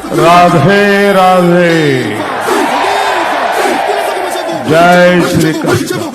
राधे राधे। जय श्री कृष्ण।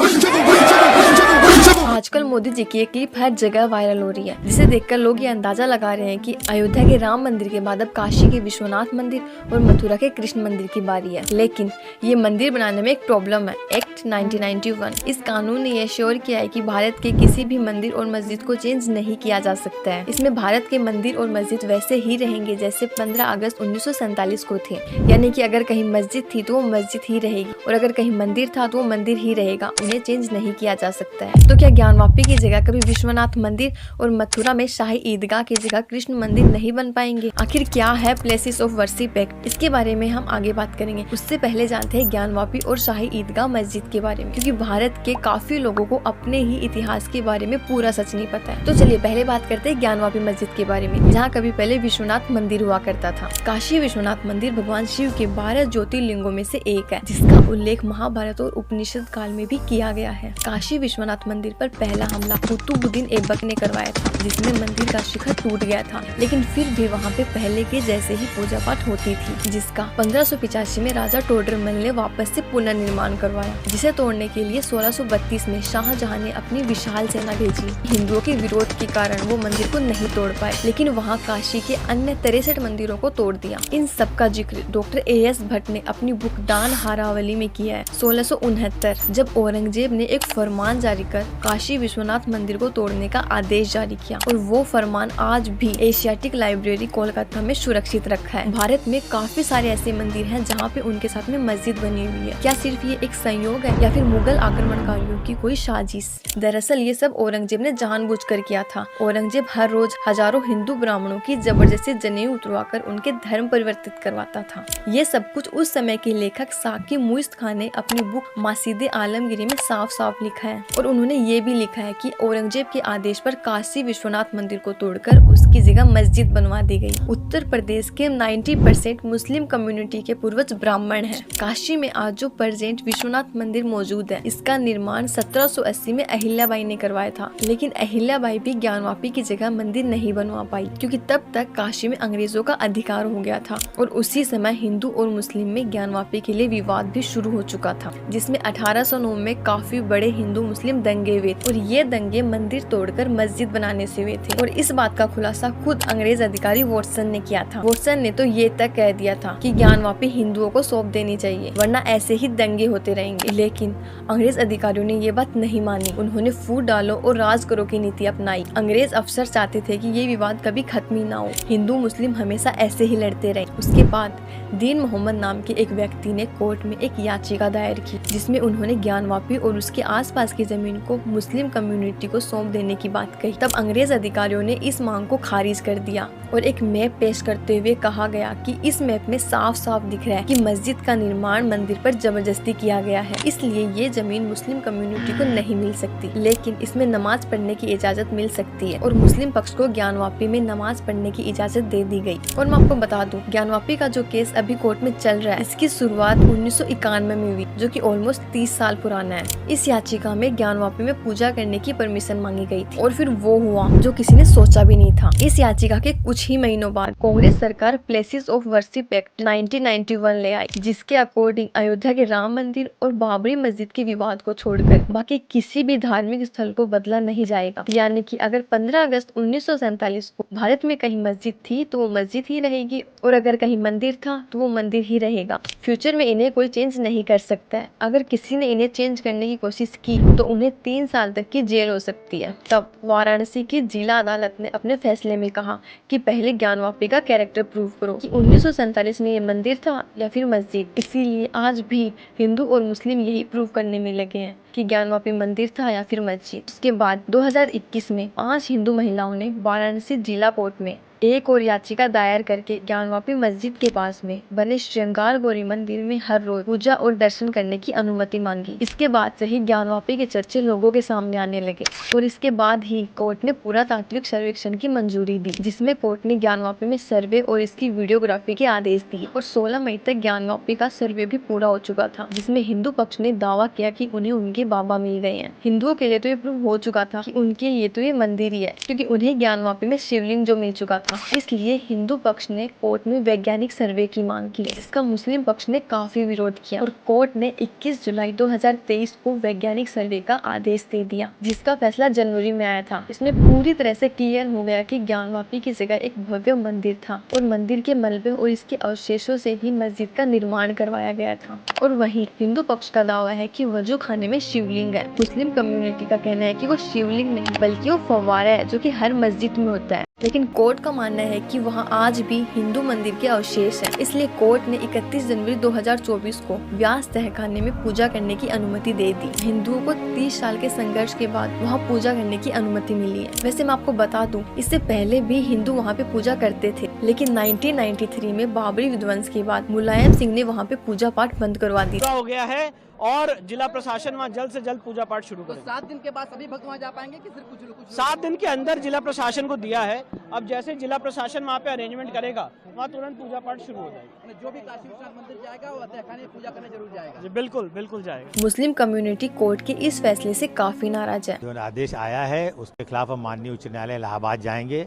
आजकल मोदी जी की एक क्लिप हर जगह वायरल हो रही है, जिसे देखकर लोग ये अंदाजा लगा रहे हैं कि अयोध्या के राम मंदिर के बाद अब काशी के विश्वनाथ मंदिर और मथुरा के कृष्ण मंदिर की बारी है। लेकिन ये मंदिर बनाने में एक प्रॉब्लम है। एक्ट 1991 इस कानून ने यह श्योर किया है कि भारत के किसी भी मंदिर और मस्जिद को चेंज नहीं किया जा सकता है। इसमें भारत के मंदिर और मस्जिद वैसे ही रहेंगे जैसे 15 अगस्त 1947 को थे, यानी कि अगर कहीं मस्जिद थी तो वो मस्जिद ही रहेगी और अगर कहीं मंदिर था तो वो मंदिर ही रहेगा, उन्हें चेंज नहीं किया जा सकता है। तो क्या ज्ञानवापी की जगह कभी विश्वनाथ मंदिर और मथुरा में शाही ईदगाह की जगह कृष्ण मंदिर नहीं बन पाएंगे? आखिर क्या है प्लेसेस ऑफ वर्शिप एक्ट, इसके बारे में हम आगे बात करेंगे। उससे पहले जानते हैं ज्ञानवापी और शाही ईदगाह मस्जिद के बारे में, क्योंकि भारत के काफी लोगों को अपने ही इतिहास के बारे में पूरा सच नहीं पता है। तो चलिए पहले बात करते हैं ज्ञानवापी मस्जिद के बारे में, जहाँ कभी पहले विश्वनाथ मंदिर हुआ करता था। काशी विश्वनाथ मंदिर भगवान शिव के 12 ज्योतिर्लिंगों में से एक है, जिसका उल्लेख महाभारत और उपनिषद काल में भी किया गया है। काशी विश्वनाथ मंदिर पर पहला हमला कुतुबुद्दीन ऐबक ने करवाया था, जिसमें मंदिर का शिखर टूट गया था, लेकिन फिर भी वहाँ पे पहले के जैसे ही पूजा पाठ होती थी, जिसका 1585 में राजा टोडरमल ने वापस से पुनर्निर्माण करवाया, जिसे तोड़ने के लिए 1632 में शाहजहां ने अपनी विशाल सेना भेजी। हिंदुओं के विरोध के कारण वो मंदिर को नहीं तोड़ पाए, लेकिन वहाँ काशी के अन्य 63 मंदिरों को तोड़ दिया। इन सब का जिक्र डॉक्टर A.S. भट्ट ने अपनी बुक दान हारावली में किया है। 1669 जब औरंगजेब ने एक फरमान जारी कर काशी विश्वनाथ मंदिर को तोड़ने का आदेश जारी किया, और वो फरमान आज भी एशियाटिक लाइब्रेरी कोलकाता में सुरक्षित रखा है। भारत में काफी सारे ऐसे मंदिर हैं जहाँ पे उनके साथ में मस्जिद बनी हुई है। क्या सिर्फ ये एक संयोग है या फिर मुगल आक्रमणकारियों की कोई साजिश? दरअसल ये सब औरंगजेब ने जानबूझकर किया था। औरंगजेब हर रोज हजारों हिंदू ब्राह्मणों की जबरदस्ती जनेऊ उतरवाकर उनके धर्म परिवर्तित करवाता था। ये सब कुछ उस समय के लेखक साकी मुइज़ खान ने अपनी बुक मासीदे आलमगीरी में साफ साफ लिखा है, और उन्होंने ये भी लिखा है कि औरंगजेब के आदेश पर काशी विश्वनाथ मंदिर को तोड़कर उसकी जगह मस्जिद बनवा दी गई। उत्तर प्रदेश के 90% मुस्लिम कम्युनिटी के पूर्वज ब्राह्मण हैं। काशी में आज जो प्रेजेंट विश्वनाथ मंदिर मौजूद है, इसका निर्माण 1780 में अहिल्याबाई ने करवाया था, लेकिन अहिल्याबाई भी ज्ञानवापी की जगह मंदिर नहीं बनवा पाई, क्योंकि तब तक काशी में अंग्रेजों का अधिकार हो गया था, और उसी समय हिंदू और मुस्लिम में ज्ञानवापी के लिए विवाद भी शुरू हो चुका था, जिसमें 1809 में काफी बड़े हिंदू मुस्लिम दंगे हुए थे, और ये दंगे मंदिर तोड़कर मस्जिद बनाने से हुए थे। और इस बात का खुलासा खुद अंग्रेज अधिकारी वॉटसन ने किया था। वॉटसन ने तो ये तक कह दिया था कि ज्ञानवापी हिंदुओं को सौंप देनी चाहिए, वरना ऐसे ही दंगे होते रहेंगे। लेकिन अंग्रेज अधिकारियों ने ये बात नहीं मानी। उन्होंने फूट डालो और राज करो की नीति अपनाई। अंग्रेज अफसर चाहते थे कि ये विवाद कभी खत्म ही ना हो, हिंदू मुस्लिम हमेशा ऐसे ही लड़ते रहे। उसके बाद दीन मोहम्मद नाम के एक व्यक्ति ने कोर्ट में एक याचिका दायर की, जिसमें उन्होंने ज्ञानवापी और उसके आसपास की जमीन को मुस्लिम कम्युनिटी को सौंप देने की बात कही। तब अंग्रेज अधिकारियों ने इस मांग को खारिज कर दिया, और एक मैप पेश करते हुए कहा गया कि इस मैप में साफ साफ दिख रहा है कि मस्जिद का निर्माण मंदिर पर जबरदस्ती किया गया है, इसलिए ये जमीन मुस्लिम कम्युनिटी को नहीं मिल सकती, लेकिन इसमें नमाज पढ़ने की इजाजत मिल सकती है। और मुस्लिम पक्ष को ज्ञानवापी में नमाज पढ़ने की इजाजत दे दी गई। और मैं आपको बता दूं, ज्ञानवापी का जो केस अभी कोर्ट में चल रहा है, इसकी शुरुआत 1991 में हुई, जो कि ऑलमोस्ट 30 साल पुराना है। इस याचिका में ज्ञानवापी में पूजा करने की परमिशन मांगी गई थी, और फिर वो हुआ जो किसी ने सोचा भी नहीं था। इस याचिका के कुछ ही महीनों बाद कांग्रेस सरकार प्लेसेस ऑफ वर्शिप एक्ट 1991 ले आई, जिसके अकॉर्डिंग अयोध्या के राम मंदिर और बाबरी मस्जिद के विवाद को छोड़कर बाकी किसी भी धार्मिक स्थल को बदला नहीं जाएगा। यानी कि अगर 15 अगस्त 1947 को भारत में कहीं मस्जिद थी तो वो मस्जिद ही रहेगी, और अगर कहीं मंदिर था तो वो मंदिर ही रहेगा। फ्यूचर में इन्हें कोई चेंज नहीं कर सकता है। अगर किसी ने इन्हें चेंज करने की कोशिश की तो उन्हें 3 साल तक की जेल हो सकती है। तब वाराणसी की जिला अदालत ने अपने फैसले में कहा कि पहले ज्ञानवापी का कैरेक्टर प्रूव करो कि 1947 में ये मंदिर था या फिर मस्जिद। इसीलिए आज भी हिंदू और मुस्लिम यही प्रूव करने में लगे हैं कि ज्ञानवापी मंदिर था या फिर मस्जिद। उसके बाद 2021 में 5 हिंदू महिलाओं ने वाराणसी जिला कोर्ट में एक और याचिका दायर करके ज्ञानवापी मस्जिद के पास में बने श्रृंगार गौरी मंदिर में हर रोज पूजा और दर्शन करने की अनुमति मांगी। इसके बाद से ही ज्ञानवापी के चर्चे लोगों के सामने आने लगे, और इसके बाद ही कोर्ट ने पुरातात्विक सर्वेक्षण की मंजूरी दी, जिसमें कोर्ट ने ज्ञानवापी में सर्वे और इसकी वीडियोग्राफी के आदेश दिए। और 16 मई तक ज्ञानवापी का सर्वे भी पूरा हो चुका था, जिसमें हिंदू पक्ष ने दावा किया कि उन्हें उनके बाबा मिल गए हैं। हिंदुओं के लिए तो ये प्रूव हो चुका था कि उनके लिए तो ये मंदिर ही है, क्योंकि उन्हें ज्ञानवापी में शिवलिंग जो मिल चुका था। था। इसलिए हिंदू पक्ष ने कोर्ट में वैज्ञानिक सर्वे की मांग की, जिसका मुस्लिम पक्ष ने काफी विरोध किया और कोर्ट ने 21 जुलाई 2023 को वैज्ञानिक सर्वे का आदेश दे दिया, जिसका फैसला जनवरी में आया था। इसमें पूरी तरह से क्लियर हो गया कि ज्ञानवापी की जगह एक भव्य मंदिर था और मंदिर के मलबे और इसके अवशेषों से ही मस्जिद का निर्माण करवाया गया था। और वहीं हिंदू पक्ष का दावा है कि वजू खाने में शिवलिंग है। मुस्लिम कम्युनिटी का कहना है कि वो शिवलिंग नहीं बल्कि वो फव्वारा है जो कि हर मस्जिद में होता है। लेकिन कोर्ट का मानना है कि वहां आज भी हिंदू मंदिर के अवशेष हैं। इसलिए कोर्ट ने 31 जनवरी 2024 को व्यास तहखाने में पूजा करने की अनुमति दे दी। हिंदुओं को 30 साल के संघर्ष के बाद वहां पूजा करने की अनुमति मिली है। वैसे मैं आपको बता दूं, इससे पहले भी हिंदू वहां पे पूजा करते थे, लेकिन 1993 में बाबरी विध्वंस के बाद मुलायम सिंह ने वहां पे पूजा पाठ बंद करवा दी। हो गया है और जिला प्रशासन वहाँ जल्द से जल्द पूजा पाठ शुरू करें। 7 दिन के बाद सभी भक्त वहाँ जा पाएंगे कि सिर्फ कुछ 7 दिन के अंदर जिला प्रशासन को दिया है। अब जैसे जिला प्रशासन वहाँ पे अरेंजमेंट करेगा, वहाँ तुरंत पूजा पाठ शुरू हो जाएगी। जो भी काशी विश्वनाथ मंदिर जाएगा वो तहखाने में पूजा करने जरूर जाएगा। जी बिल्कुल बिल्कुल जाएगा। मुस्लिम कम्युनिटी कोर्ट के इस फैसले से काफी नाराज है। जो आदेश आया है उसके खिलाफ हम माननीय उच्च न्यायालय इलाहाबाद जाएंगे।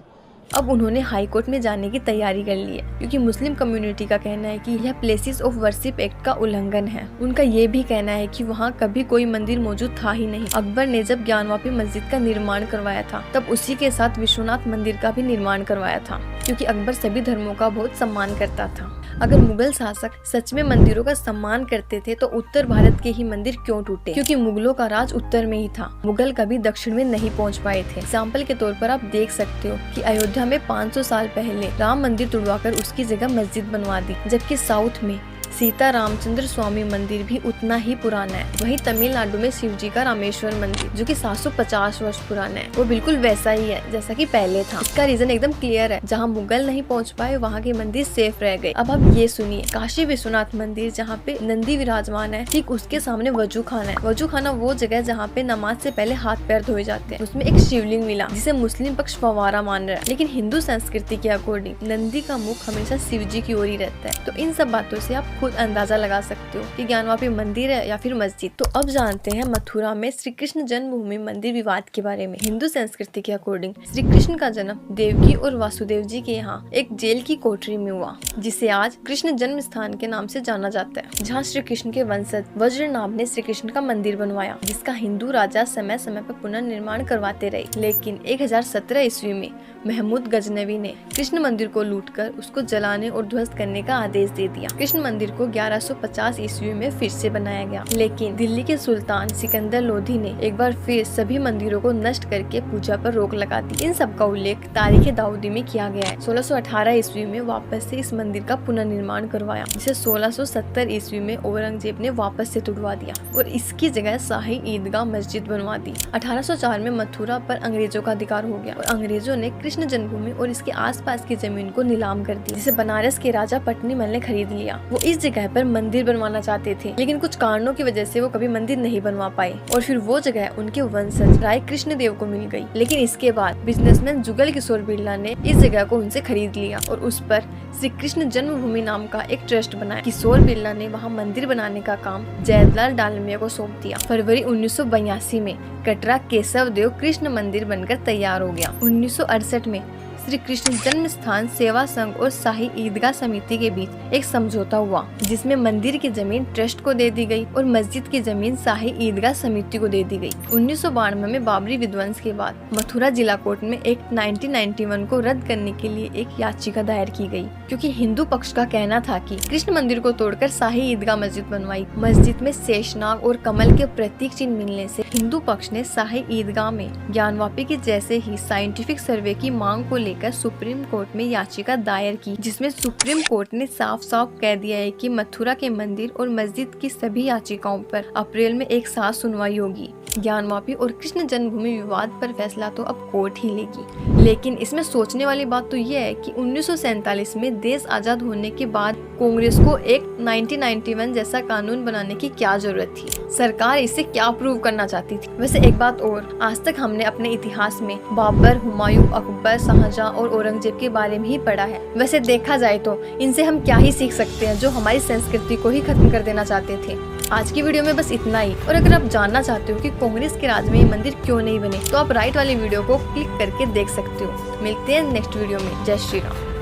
अब उन्होंने हाई कोर्ट में जाने की तैयारी कर ली है, क्योंकि मुस्लिम कम्युनिटी का कहना है कि यह प्लेसेस ऑफ वर्शिप एक्ट का उल्लंघन है। उनका ये भी कहना है कि वहाँ कभी कोई मंदिर मौजूद था ही नहीं। अकबर ने जब ज्ञानवापी मस्जिद का निर्माण करवाया था, तब उसी के साथ विश्वनाथ मंदिर का भी निर्माण करवाया था, क्योंकि अकबर सभी धर्मों का बहुत सम्मान करता था। अगर मुगल शासक सच में मंदिरों का सम्मान करते थे तो उत्तर भारत के ही मंदिर क्यों टूटे? क्योंकि मुगलों का राज उत्तर में ही था, मुगल कभी दक्षिण में नहीं पहुंच पाए थे। एग्जाम्पल के तौर पर आप देख सकते हो कि अयोध्या में 500 साल पहले राम मंदिर तुड़वाकर उसकी जगह मस्जिद बनवा दी, जबकि साउथ में सीता रामचंद्र स्वामी मंदिर भी उतना ही पुराना है। वहीं तमिलनाडु में शिव जी का रामेश्वर मंदिर, जो कि 750 वर्ष पुराना है, वो बिल्कुल वैसा ही है जैसा कि पहले था। इसका रीजन एकदम क्लियर है, जहाँ मुगल नहीं पहुँच पाए वहाँ के मंदिर सेफ रह गए। अब आप ये सुनिए, काशी विश्वनाथ मंदिर जहाँ पे नंदी विराजमान है, ठीक उसके सामने वजू खाना है। वजू खाना वो जगह जहाँ पे नमाज से पहले हाथ पैर धोए जाते हैं। उसमें एक शिवलिंग मिला, जिसे मुस्लिम पक्ष फव्वारा मान रहा है, लेकिन हिंदू संस्कृति के अकॉर्डिंग नंदी का मुख हमेशा शिव जी की ओर ही रहता है। तो इन सब बातों से आप खुद अंदाजा लगा सकते हो कि ज्ञानवापी मंदिर है या फिर मस्जिद। तो अब जानते हैं मथुरा में श्री कृष्ण जन्मभूमि मंदिर विवाद के बारे में। हिंदू संस्कृति के अकॉर्डिंग श्री कृष्ण का जन्म देवकी और वासुदेव जी के यहाँ एक जेल की कोठरी में हुआ, जिसे आज कृष्ण जन्म स्थान के नाम से जाना जाता है, जहाँ श्री कृष्ण के वंशज वज्रनाभ ने श्री कृष्ण का मंदिर बनवाया, जिसका हिंदू राजा समय समय पर पुनर्निर्माण करवाते रहे। लेकिन 1017 ईस्वी में महमूद गजनवी ने कृष्ण मंदिर को लूटकर उसको जलाने और ध्वस्त करने का आदेश दे दिया। कृष्ण मंदिर को 1150 ईस्वी में फिर से बनाया गया, लेकिन दिल्ली के सुल्तान सिकंदर लोधी ने एक बार फिर सभी मंदिरों को नष्ट करके पूजा पर रोक लगा दी। इन सब का उल्लेख तारीख दाऊदी में किया गया है। 1618 ईस्वी में वापस से इस मंदिर का पुनर्निर्माण करवाया, जिसे 1670 ईस्वी में औरंगजेब ने वापस से तुड़वा दिया और इसकी जगह शाही ईदगाह मस्जिद बनवा दी। 1804 में मथुरा पर अंग्रेजों का अधिकार हो गया और अंग्रेजों ने कृष्ण जन्मभूमि और इसके आसपास की जमीन को नीलाम कर दी, जिसे बनारस के राजा पटनीमल ने खरीद लिया। वो इस जगह पर मंदिर बनवाना चाहते थे, लेकिन कुछ कारणों की वजह से वो कभी मंदिर नहीं बनवा पाए और फिर वो जगह उनके वंशज राय कृष्ण देव को मिल गई। लेकिन इसके बाद बिजनेसमैन जुगल किशोर बिरला ने इस जगह को उनसे खरीद लिया और उस पर श्री कृष्ण जन्मभूमि नाम का एक ट्रस्ट बनाया। किशोर बिरला ने वहाँ मंदिर बनाने का काम जयदलाल डालमिया को सौंप दिया। फरवरी 1982 में कटरा केशव देव कृष्ण मंदिर बनकर तैयार हो गया। 1968 में श्री कृष्ण जन्म स्थान सेवा संघ और शाही ईदगाह समिति के बीच एक समझौता हुआ, जिसमें मंदिर की जमीन ट्रस्ट को दे दी गई और मस्जिद की जमीन शाही ईदगाह समिति को दे दी गई। 1992 में बाबरी विध्वंस के बाद मथुरा जिला कोर्ट में एक 1991 को रद्द करने के लिए एक याचिका दायर की गई, क्योंकि हिंदू पक्ष का कहना था कि कृष्ण मंदिर को तोड़कर शाही ईदगाह मस्जिद बनवाई। मस्जिद में शेषनाग और कमल के प्रतीक चिन्ह मिलने से हिंदू पक्ष ने शाही ईदगाह में ज्ञानवापी के जैसे ही साइंटिफिक सर्वे की मांग को लेकर सुप्रीम कोर्ट में याचिका दायर की, जिसमें सुप्रीम कोर्ट ने साफ साफ कह दिया है कि मथुरा के मंदिर और मस्जिद की सभी याचिकाओं पर अप्रैल में एक साथ सुनवाई होगी। ज्ञानवापी और कृष्ण जन्मभूमि विवाद पर फैसला तो अब कोर्ट ही लेगी। लेकिन इसमें सोचने वाली बात तो यह है कि 1947 में देश आजाद होने के बाद कांग्रेस को एक 1991 जैसा कानून बनाने की क्या जरूरत थी? सरकार इससे क्या प्रूव करना चाहती थी? वैसे एक बात और, आज तक हमने अपने इतिहास में बाबर, हुमायूं, अकबर, शाहजहां और औरंगजेब के बारे में ही पढ़ा है। वैसे देखा जाए तो इनसे हम क्या ही सीख सकते हैं, जो हमारी संस्कृति को ही खत्म कर देना चाहते थे। आज की वीडियो में बस इतना ही। और अगर आप जानना चाहते हो कि कांग्रेस के राज में ये मंदिर क्यों नहीं बने, तो आप राइट वाले वीडियो को क्लिक करके देख सकते हो। मिलते हैं नेक्स्ट वीडियो में। जय श्री राम।